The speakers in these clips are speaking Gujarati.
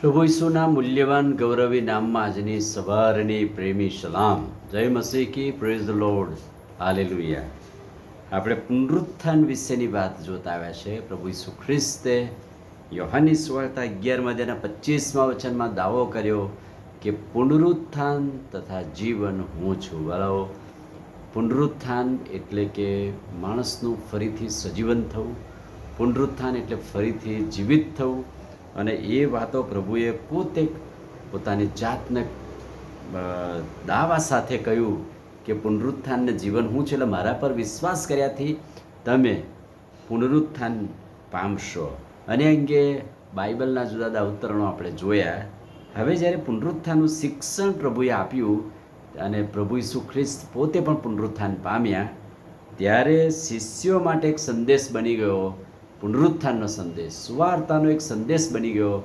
પ્રભુ ઈસુના મૂલ્યવાન ગૌરવી નામમાં આજની સવારની પ્રેમી સલામ. જય મસીહ કી, પ્રેઝ ધ લોર્ડ, હાલેલુયા. આપણે પુનરુત્થાન વિશેની વાત જોતા આવ્યા છે. પ્રભુ ઈસુ ખ્રિસ્તે યોહાનની સુવાર્તા 11 વચનમાં દાવો કર્યો કે પુનરુત્થાન તથા જીવન હું છું. વાલાઓ, પુનરુત્થાન એટલે કે માણસનું ફરીથી સજીવન થવું, પુનરુત્થાન એટલે ફરીથી જીવિત થવું. અને એ વાતો પ્રભુએ પોતે પોતાની જાતને દાવા સાથે કહ્યું કે પુનરુત્થાનને જીવન હું છે, એટલે મારા પર વિશ્વાસ કર્યાથી તમે પુનરુત્થાન પામશો. અને અંગે બાઇબલના જુદા જુદા અવતરણો આપણે જોયા. હવે જ્યારે પુનરુત્થાનનું શિક્ષણ પ્રભુએ આપ્યું અને પ્રભુ ઈસુ ખ્રિસ્ત પોતે પણ પુનરુત્થાન પામ્યા, ત્યારે શિષ્યો માટે એક સંદેશ બની ગયો, પુનરુત્થાનનો સંદેશ. સુવાર્તાનો એક સંદેશ બની ગયો,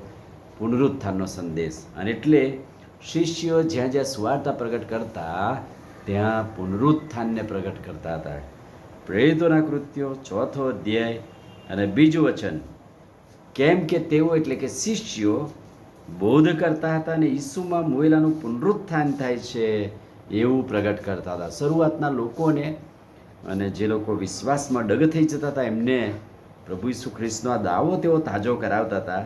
પુનરુત્થાનનો સંદેશ. અને એટલે શિષ્યો જ્યાં જ્યાં સુવાર્તા પ્રગટ કરતા ત્યાં પુનરુત્થાનને પ્રગટ કરતા હતા. પ્રેરિતોના કૃત્યો 4 અધ્યાય અને 2 વચન. કેમ કે તેઓ એટલે કે શિષ્યો બોધ કરતા હતા અને ઈસુમાં મોયેલાનું પુનરુત્થાન થાય છે એવું પ્રગટ કરતા હતા. શરૂઆતના લોકોને અને જે લોકો વિશ્વાસમાં ડગ થઈ જતા હતા એમને પ્રભુ ઈસુ ખ્રિસ્તનો આ દાવો તેઓ તાજો કરાવતા હતા.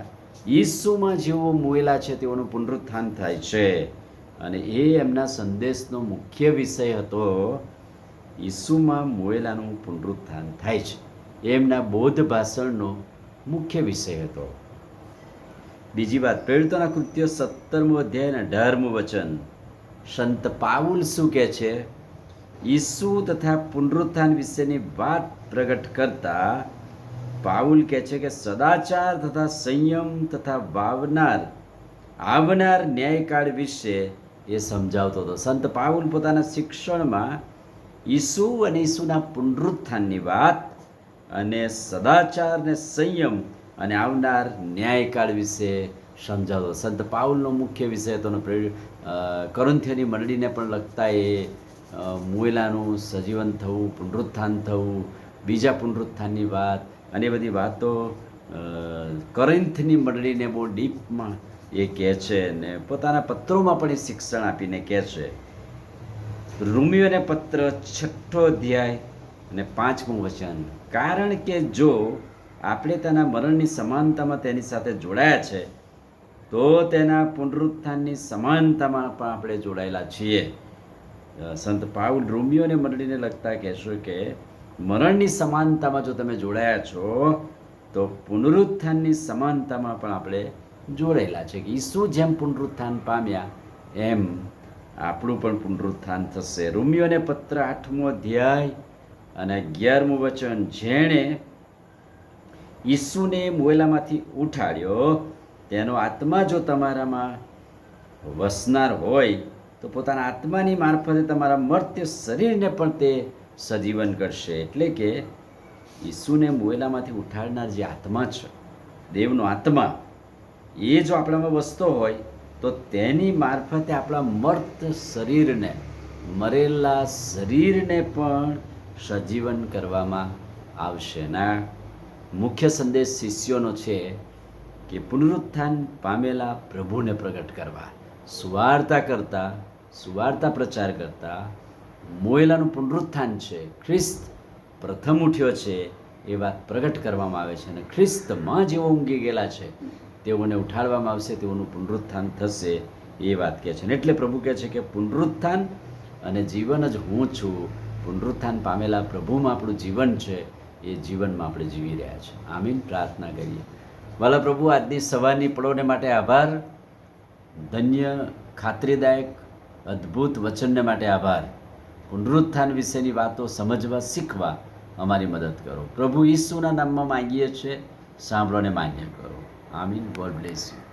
ઈસુમાં જેઓ મોયેલા છે તેઓનું પુનરુત્થાન થાય છે. અને એ એમના સંદેશનો મુખ્ય વિષય હતો. ઈસુમાં મોયેલાનું પુનરુત્થાન થાય છે એ એમના બોધ ભાષણનો મુખ્ય વિષય હતો. બીજી વાત, પ્રેરિતોના કૃત્યો 17 અધ્યાય અને 18 વચન. સંત પાઉલ શું કહે છે? ઈસુ તથા પુનરુત્થાન વિશેની વાત પ્રગટ કરતા પાઉલ કહે છે કે સદાચાર તથા સંયમ તથા આવનાર ન્યાયકાળ વિશે એ સમજાવતો હતો. સંત પાઉલ પોતાના શિક્ષણમાં ઈસુ અને ઈસુના પુનરુત્થાનની વાત અને સદાચાર ને સંયમ અને આવનાર ન્યાયકાળ વિશે સમજાવતો. સંત પાઉલનો મુખ્ય વિષય હતો. કોરિન્થીયોની મંડળીને પણ લગતા એ મોયેલાનું સજીવન થવું, પુનરુત્થાન થવું, બીજા પુનરુત્થાનની વાત અને એ બધી વાતો કોરિન્થની મંડળીને બહુ ડીપમાં એ કહે છે ને પોતાના પત્રોમાં પણ એ શિક્ષણ આપીને કહે છે. રોમીયોને પત્ર 6 અધ્યાય અને 5મું વચન. કારણ કે જો આપણે તેના મરણની સમાનતામાં તેની સાથે જોડાયા છે તો તેના પુનરુત્થાનની સમાનતામાં પણ આપણે જોડાયેલા છીએ. સંત પાઉલ રોમીયોને મંડળીને લગતા કહેશો કે મરણની સમાનતામાં જો તમે જોડાયા છો તો પુનરુત્થાનની સમાનતામાં પણ આપણે જોડાયેલા છે. કે ઈસુ જેમ પુનરુત્થાન પામ્યા એમ આપણું પણ પુનરુત્થાન થશે. રોમીયોને પત્ર 8મો અધ્યાય અને 11મું વચન. જેણે ઈસુને મોયેલામાંથી ઉઠાડ્યો તેનો આત્મા જો તમારામાં વસનાર હોય તો પોતાના આત્માની મારફતે તમારા મર્ત્ય શરીરને પણ તે સજીવન કરશે. એટલે કે ઈસુને મોયેલામાંથી ઉઠાડનાર જે આત્મા છે, દેવનો આત્મા, એ જો આપણામાં વસતો હોય તો તેની મારફતે આપણા મર્ત શરીરને, મરેલા શરીરને પણ સજીવન કરવામાં આવશે. ના મુખ્ય સંદેશ શિષ્યોનો છે કે પુનરુત્થાન પામેલા પ્રભુને પ્રગટ કરવા, સુવાર્તા પ્રચાર કરતા મોયેલાનું પુનરુત્થાન છે, ખ્રિસ્ત પ્રથમ ઉઠ્યો છે એ વાત પ્રગટ કરવામાં આવે છે. અને ખ્રિસ્તમાં જેઓ ઊંઘી ગયેલા છે તેઓને ઉઠાડવામાં આવશે, તેઓનું પુનરુત્થાન થશે એ વાત કહે છે. એટલે પ્રભુ કહે છે કે પુનરુત્થાન અને જીવન જ હું છું. પુનરુત્થાન પામેલા પ્રભુમાં આપણું જીવન છે, એ જીવનમાં આપણે જીવી રહ્યા છે. આમીન. પ્રાર્થના કરીએ. વાલા પ્રભુ, આજની સવારની પળોને માટે આભાર. ધન્ય, ખાતરીદાયક, અદ્ભુત વચનને માટે આભાર. પુનરુત્થાન વિશેની વાતો સમજવા, શીખવા અમારી મદદ કરો. પ્રભુ ઈસુના નામમાં માંગીએ છીએ, સાંભળો ને માન્ય કરો. આમીન. God bless you.